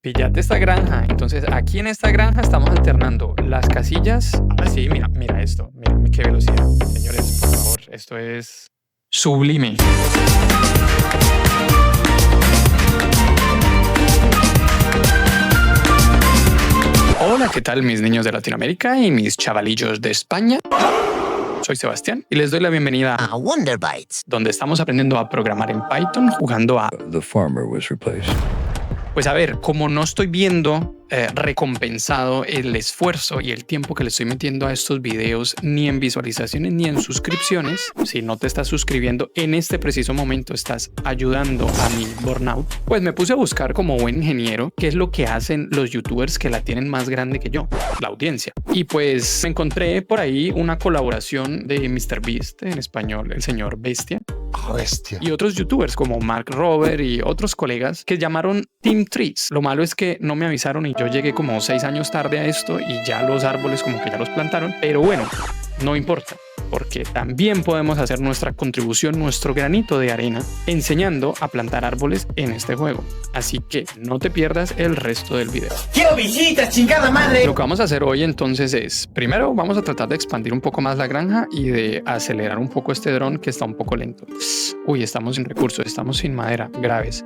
Píllate esta granja. Entonces aquí en esta granja estamos alternando las casillas. Así, mira esto. Mira qué velocidad. Señores, por favor, esto es sublime. Hola, ¿qué tal mis niños de Latinoamérica y mis chavalillos de España? Soy Sebastián y les doy la bienvenida a Wonder Bytes, donde estamos aprendiendo a programar en Python jugando a... The farmer was replaced. Pues a ver, como no estoy viendo recompensado el esfuerzo y el tiempo que le estoy metiendo a estos videos, ni en visualizaciones ni en suscripciones, si no te estás suscribiendo en este preciso momento, estás ayudando a mi burnout, pues me puse a buscar como buen ingeniero qué es lo que hacen los youtubers que la tienen más grande que yo, la audiencia. Y pues me encontré por ahí una colaboración de MrBeast, en español, el señor Bestia. Bestia. Y otros youtubers como Mark Robert y otros colegas que llamaron Team Trees. Lo malo es que no me avisaron y yo llegué como 6 años tarde a esto y ya los árboles como que ya los plantaron. Pero bueno, no importa, porque también podemos hacer nuestra contribución, nuestro granito de arena, enseñando a plantar árboles en este juego. Así que no te pierdas el resto del video. ¡Quiero visitas, chingada madre! Lo que vamos a hacer hoy entonces es, primero vamos a tratar de expandir un poco más la granja y de acelerar un poco este dron que está un poco lento. Uy, estamos sin recursos, estamos sin madera, graves.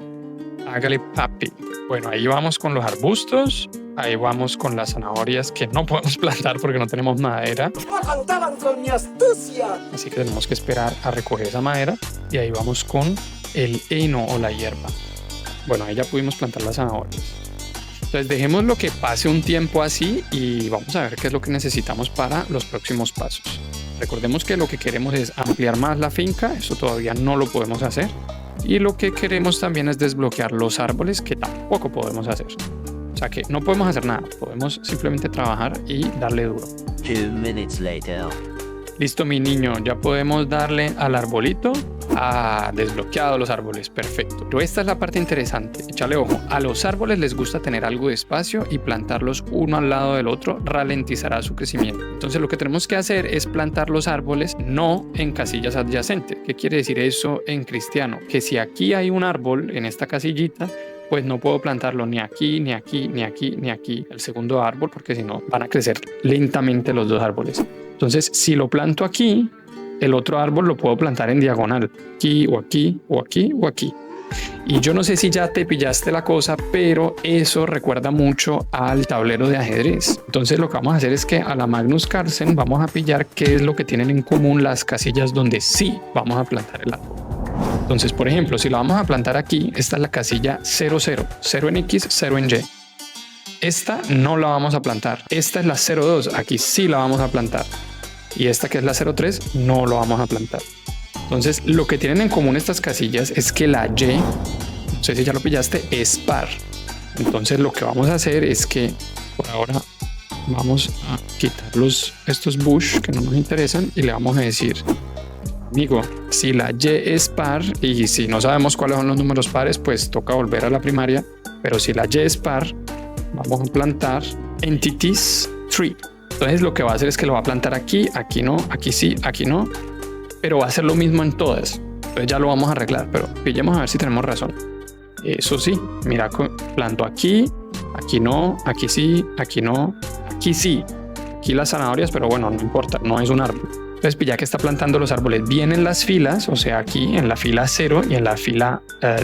Hágale papi. Bueno, ahí vamos con los arbustos, ahí vamos con las zanahorias que no podemos plantar porque no tenemos madera. ¡Contaban con mi astucia! Así que tenemos que esperar a recoger esa madera y ahí vamos con el heno o la hierba. Bueno, ahí ya pudimos plantar las zanahorias. Entonces dejemos lo que pase un tiempo así y vamos a ver qué es lo que necesitamos para los próximos pasos. Recordemos que lo que queremos es ampliar más la finca, eso todavía no lo podemos hacer. Y lo que queremos también es desbloquear los árboles, que tampoco podemos hacer. O sea que no podemos hacer nada, podemos simplemente trabajar y darle duro. 2 minutes later. Listo, mi niño, ya podemos darle al arbolito. Ah, desbloqueado los árboles, perfecto. Pero esta es la parte interesante, échale ojo. A los árboles les gusta tener algo de espacio y plantarlos uno al lado del otro ralentizará su crecimiento. Entonces lo que tenemos que hacer es plantar los árboles no en casillas adyacentes. ¿Qué quiere decir eso en cristiano? Que si aquí hay un árbol en esta casillita, pues no puedo plantarlo ni aquí, ni aquí, ni aquí, ni aquí, el segundo árbol, porque si no van a crecer lentamente los dos árboles. Entonces, si lo planto aquí, el otro árbol lo puedo plantar en diagonal, aquí o aquí o aquí o aquí. Y yo no sé si ya te pillaste la cosa, pero eso recuerda mucho al tablero de ajedrez. Entonces lo que vamos a hacer es que a la Magnus Carlsen vamos a pillar qué es lo que tienen en común las casillas donde sí vamos a plantar el árbol. Entonces, por ejemplo, si la vamos a plantar aquí, esta es la casilla 0, 0, 0 en X, 0 en Y. Esta no la vamos a plantar. Esta es la 0,2, aquí sí la vamos a plantar. Y esta que es la 0,3 no lo vamos a plantar. Entonces lo que tienen en común estas casillas es que la Y, no sé si ya lo pillaste, es par. Entonces lo que vamos a hacer es que por ahora vamos a quitar estos bush que no nos interesan y le vamos a decir, amigo, si la Y es par y si no sabemos cuáles son los números pares, pues toca volver a la primaria. Pero si la Y es par, vamos a plantar entities tree. Entonces lo que va a hacer es que lo va a plantar aquí, aquí no, aquí sí, aquí no, pero va a hacer lo mismo en todas. Entonces ya lo vamos a arreglar, pero pillemos a ver si tenemos razón. Eso sí, mira, planto aquí, aquí no, aquí sí, aquí no, aquí sí, aquí las zanahorias, pero bueno, no importa, no es un árbol. Entonces pilla que está plantando los árboles bien en las filas, o sea aquí en la fila 0 y en la fila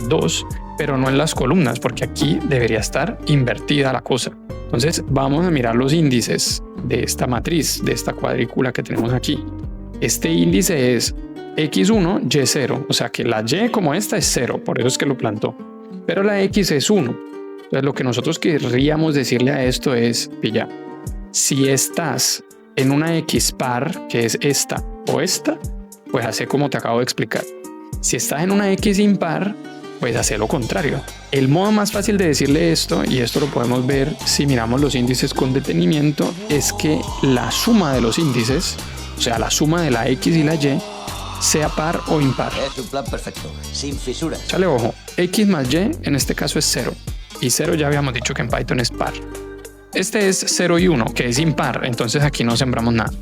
2, pero no en las columnas, porque aquí debería estar invertida la cosa. Entonces vamos a mirar los índices de esta matriz, de esta cuadrícula que tenemos aquí. Este índice es X1, Y0, o sea que la Y como esta es 0, por eso es que lo plantó. Pero la X es 1. Entonces lo que nosotros querríamos decirle a esto es, pilla, si estás en una X par, que es esta o esta, pues hace como te acabo de explicar. Si estás en una X impar, pues hace lo contrario. El modo más fácil de decirle esto, y esto lo podemos ver si miramos los índices con detenimiento, es que la suma de los índices, o sea, la suma de la X y la Y, sea par o impar. Es un plan perfecto, sin fisuras. Échale ojo, X más Y en este caso es 0, y 0 ya habíamos dicho que en Python es par. Este es 0 y 1, que es impar, entonces aquí no sembramos nada.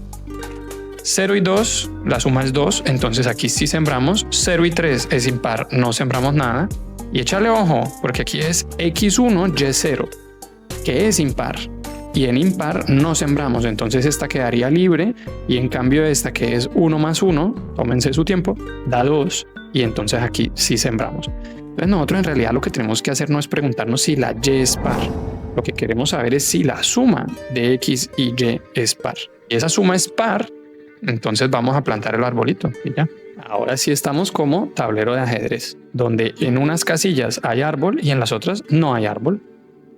0 y 2, la suma es 2, entonces aquí sí sembramos. 0 y 3 es impar, no sembramos nada. Y échale ojo, porque aquí es X1, Y0. que es impar. Y en impar no sembramos, entonces esta quedaría libre y en cambio esta que es 1 más 1, tómense su tiempo, da 2 y entonces aquí sí sembramos. Entonces nosotros en realidad lo que tenemos que hacer no es preguntarnos si la y es par, lo que queremos saber es si la suma de x y y es par. Y esa suma es par, entonces vamos a plantar el arbolito y ya. Ahora sí estamos como tablero de ajedrez, donde en unas casillas hay árbol y en las otras no hay árbol.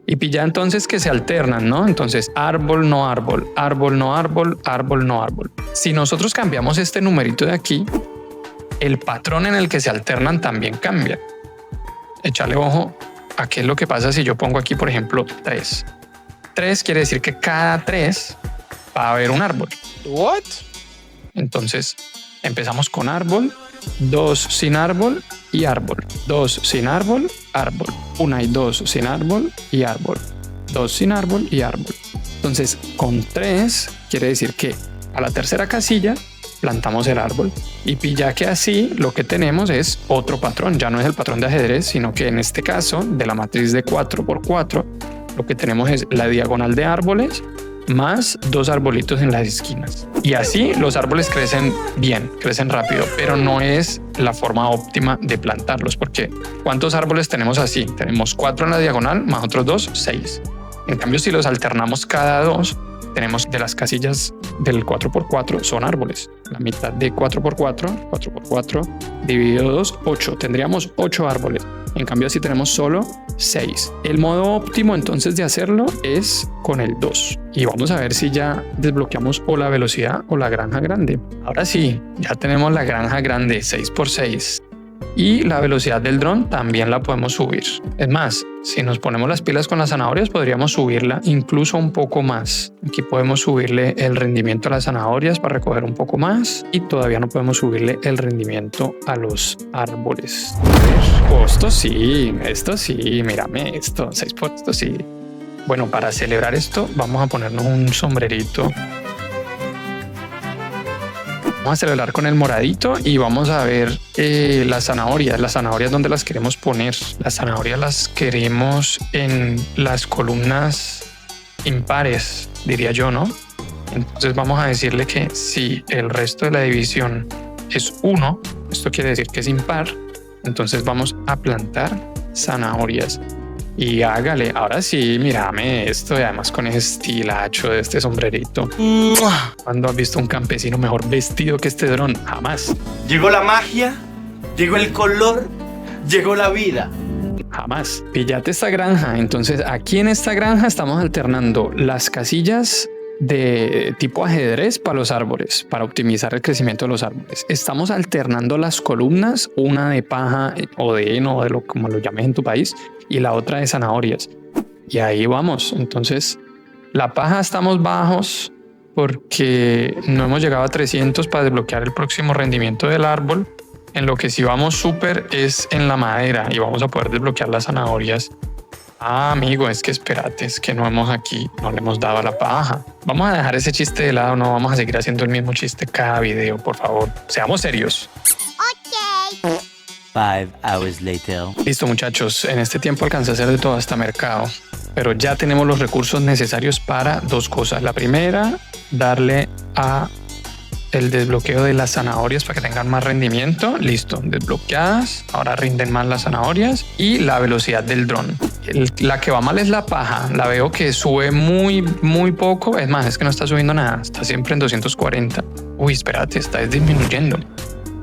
Y pilla entonces que se alternan, ¿no? Entonces árbol, no árbol, árbol, no árbol, árbol, no árbol. Si nosotros cambiamos este numerito de aquí, el patrón en el que se alternan también cambia. Échale ojo a qué es lo que pasa si yo pongo aquí, por ejemplo, 3. 3 quiere decir que cada 3 va a haber un árbol. What? Entonces empezamos con árbol, 2 sin árbol y árbol, 2 sin árbol, árbol, 1 y 2 sin árbol y árbol, 2 sin árbol y árbol. Entonces con 3 quiere decir que a la tercera casilla plantamos el árbol y pilla que así lo que tenemos es otro patrón, ya no es el patrón de ajedrez, sino que en este caso de la matriz de 4x4 lo que tenemos es la diagonal de árboles más 2 arbolitos en las esquinas. Y así los árboles crecen bien, crecen rápido, pero no es la forma óptima de plantarlos, porque ¿cuántos árboles tenemos así? Tenemos 4 en la diagonal más otros 2, 6. En cambio, si los alternamos cada 2, tenemos de las casillas del 4x4 son árboles. La mitad de 4x4, 4x4 dividido 2, 8. Tendríamos 8 árboles. En cambio, así tenemos solo 6. El modo óptimo entonces de hacerlo es con el 2. Y vamos a ver si ya desbloqueamos o la velocidad o la granja grande. Ahora sí, ya tenemos la granja grande 6x6. Y la velocidad del dron también la podemos subir. Es más, si nos ponemos las pilas con las zanahorias, podríamos subirla incluso un poco más. Aquí podemos subirle el rendimiento a las zanahorias para recoger un poco más y todavía no podemos subirle el rendimiento a los árboles. Oh, esto sí, mírame esto, 6 por esto sí. Bueno, para celebrar esto vamos a ponernos un sombrerito. Vamos a celebrar con el moradito y vamos a ver las zanahorias donde las queremos poner. Las zanahorias las queremos en las columnas impares, diría yo, ¿no? Entonces vamos a decirle que si el resto de la división es 1, esto quiere decir que es impar, entonces vamos a plantar zanahorias. Y hágale, ahora sí, mírame esto y además con ese estilacho de este sombrerito. ¿Cuándo has visto un campesino mejor vestido que este dron? Jamás. Llegó la magia, llegó el color, llegó la vida. Jamás. Píllate esta granja. Entonces aquí en esta granja estamos alternando las casillas de tipo ajedrez para los árboles, para optimizar el crecimiento de los árboles. Estamos alternando las columnas, una de paja o de heno, o de lo como lo llames en tu país, y la otra de zanahorias. Y ahí vamos. Entonces, la paja estamos bajos porque no hemos llegado a 300 para desbloquear el próximo rendimiento del árbol. En lo que sí vamos súper es en la madera y vamos a poder desbloquear las zanahorias. Ah, amigo, es que espérate, es que no le hemos dado a la paja. Vamos a dejar ese chiste de lado, no vamos a seguir haciendo el mismo chiste cada video, por favor. Seamos serios. Ok. 5 hours later. Listo, muchachos, en este tiempo alcancé a hacer de todo hasta mercado, pero ya tenemos los recursos necesarios para 2 cosas. La primera, darle a el desbloqueo de las zanahorias para que tengan más rendimiento. Listo, desbloqueadas. Ahora rinden más las zanahorias. Y la velocidad del dron. La que va mal es la paja. La veo que sube muy poco. Es más, es que no está subiendo nada. Está siempre en 240. Uy, espérate, está disminuyendo.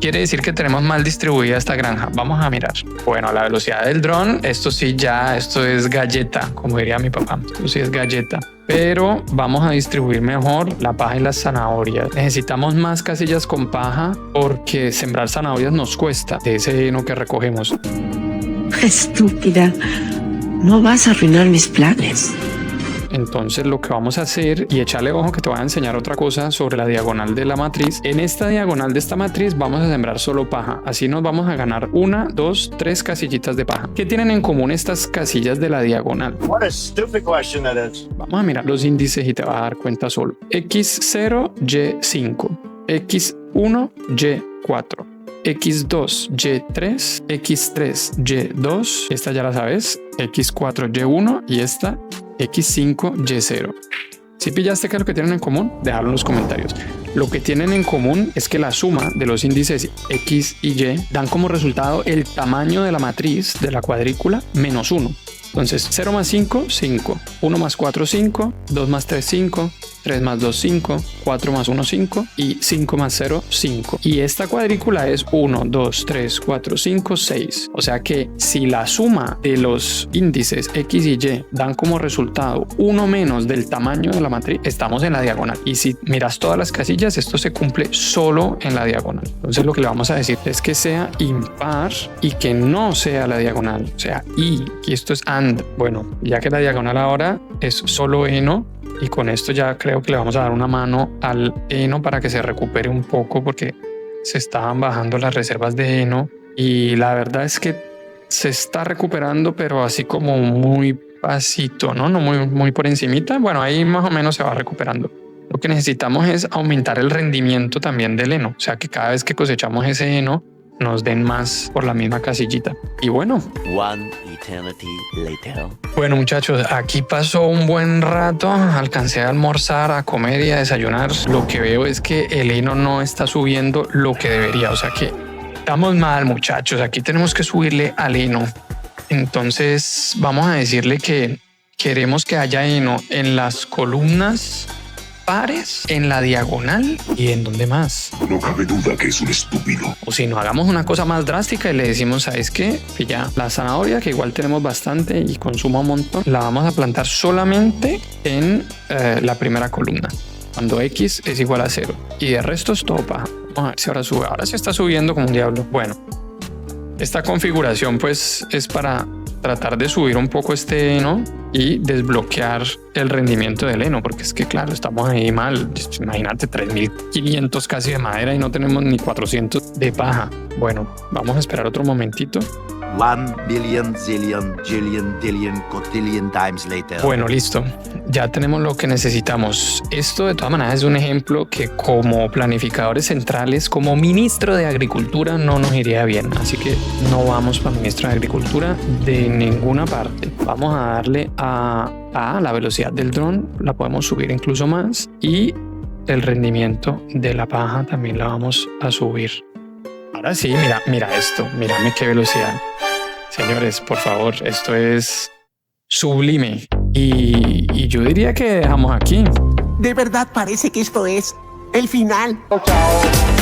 Quiere decir que tenemos mal distribuida esta granja. Vamos a mirar. Bueno, la velocidad del dron, esto es galleta, como diría mi papá. Esto sí es galleta. Pero vamos a distribuir mejor la paja y las zanahorias. Necesitamos más casillas con paja porque sembrar zanahorias nos cuesta de ese heno que recogemos. Estúpida, no vas a arruinar mis planes. Entonces lo que vamos a hacer, y échale ojo que te voy a enseñar otra cosa sobre la diagonal de la matriz. En esta diagonal de esta matriz vamos a sembrar solo paja. Así nos vamos a ganar 1, 2, 3 casillitas de paja. ¿Qué tienen en común estas casillas de la diagonal? What a stupid question that is. Vamos a mirar los índices y te vas a dar cuenta solo. X0, Y5, X1, Y4, X2, Y3, X3, Y2, esta ya la sabes, X4, Y1 y esta X5, Y0. ¿Sí pillaste qué es lo que tienen en común? Déjalo en los comentarios. Lo que tienen en común es que la suma de los índices X y Y dan como resultado el tamaño de la matriz de la cuadrícula menos 1. Entonces 0 más 5, 5, 1 más 4, 5, 2 más 3, 5, 3 más 2, 5, 4 más 1, 5 y 5 más 0, 5. Y esta cuadrícula es 1, 2, 3, 4, 5, 6. O sea que si la suma de los índices X y Y dan como resultado 1 menos del tamaño de la matriz, estamos en la diagonal. Y si miras todas las casillas, esto se cumple solo en la diagonal. Entonces lo que le vamos a decir es que sea impar y que no sea la diagonal. O sea, y esto es and. Bueno, ya que la diagonal ahora es solo heno, y con esto ya creo que le vamos a dar una mano al heno para que se recupere un poco, porque se estaban bajando las reservas de heno y la verdad es que se está recuperando, pero así como muy pasito, ¿no? No muy por encimita. Bueno, ahí más o menos se va recuperando. Lo que necesitamos es aumentar el rendimiento también del heno, o sea que cada vez que cosechamos ese heno nos den más por la misma casillita. Y bueno, One eternity later. Bueno muchachos, aquí pasó un buen rato, alcancé a almorzar, a comer y a desayunar. Lo que veo es que el heno no está subiendo lo que debería, o sea que estamos mal muchachos, aquí tenemos que subirle al heno. Entonces vamos a decirle que queremos que haya heno en las columnas pares, en la diagonal y en donde más. No cabe duda que es un estúpido. O si no, hagamos una cosa más drástica y le decimos, ¿sabes qué? Pilla la zanahoria, que igual tenemos bastante y consuma un montón, la vamos a plantar solamente en la primera columna, cuando X es igual a 0. Y de resto es todo paja. Vamos a ver si ahora sube. Ahora sí está subiendo como un diablo. Bueno, esta configuración pues es para tratar de subir un poco este heno y desbloquear el rendimiento del heno, porque es que claro, estamos ahí mal. Imagínate 3500 casi de madera y no tenemos ni 400 de paja. Bueno, vamos a esperar otro momentito. 1 billion, zillion, jillion, dillion, cotillion times later. Bueno, listo. Ya tenemos lo que necesitamos. Esto de todas maneras es un ejemplo que como planificadores centrales, como ministro de Agricultura, no nos iría bien. Así que no vamos para ministro de Agricultura de ninguna parte. Vamos a darle a la velocidad del dron. La podemos subir incluso más. Y el rendimiento de la paja también la vamos a subir. Ahora sí, mira esto. Mírame qué velocidad. Señores, por favor, esto es sublime. Y yo diría que dejamos aquí. De verdad parece que esto es el final. Chao.